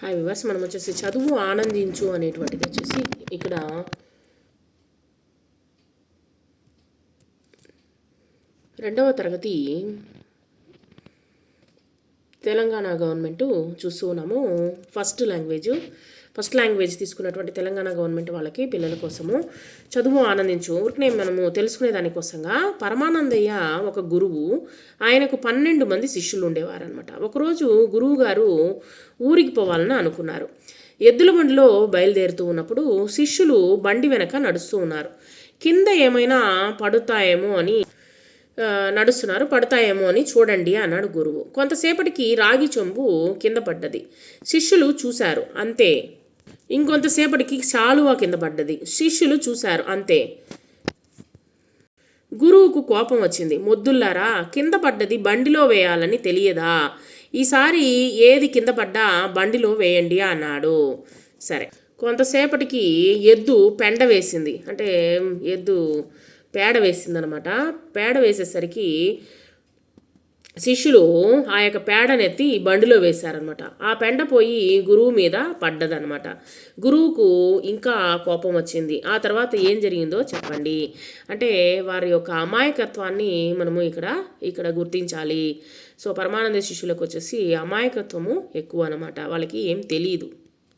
Hi viewers, మనం వచ్చేసి చదువు ఆనందించు అనేటువంటిది వచ్చేసి ఇక్కడ 2వ తరగతి తెలంగాణ గవర్నమెంట్ చూస్తూ ఉన్నాము. ఫస్ట్ లాంగ్వేజ్ తీసుకున్నటువంటి తెలంగాణ గవర్నమెంట్ వాళ్ళకి పిల్లల కోసము చదువు ఆనందించు ఊరికనే మనము తెలుసుకునే దానికోసంగా పరమానందయ్య ఒక గురువు, ఆయనకు 12 మంది శిష్యులు ఉండేవారనమాట. ఒకరోజు గురువు గారు ఊరికి పోవాలని అనుకున్నారు. ఎద్దుల బండిలో బయలుదేరుతూ ఉన్నప్పుడు శిష్యులు బండి వెనక నడుస్తూ ఉన్నారు. కింద ఏమైనా పడతాయేమో అని చూడండి అన్నాడు గురువు. కొంతసేపటికి రాగి చెంబు కింద పడ్డది. శిష్యులు చూశారు, అంతే. ఇంకొంతసేపటికి శాలువా కింద పడ్డది. శిష్యులు చూశారు, అంతే. గురువుకు కోపం వచ్చింది. మొద్దుల్లారా, కింద పడ్డది బండిలో వేయాలని తెలియదా? ఈసారి ఏది కింద పడ్డా బండిలో వేయండి అన్నాడు. సరే, కొంతసేపటికి ఎద్దు పెండ వేసింది, అంటే ఎద్దు పేడ వేసిందనమాట. పేడ వేసేసరికి శిష్యులు ఆ యొక్క పేడనెత్తి బండిలో వేశారనమాట. ఆ పెండ పోయి గురువు మీద పడ్డదనమాట. గురువుకు ఇంకా కోపం వచ్చింది. ఆ తర్వాత ఏం జరిగిందో చెప్పండి అంటే వారి యొక్క అమాయకత్వాన్ని మనము ఇక్కడ గుర్తించాలి. సో పరమానంద శిష్యులకు వచ్చేసి అమాయకత్వము ఎక్కువ అనమాట, వాళ్ళకి ఏం తెలియదు.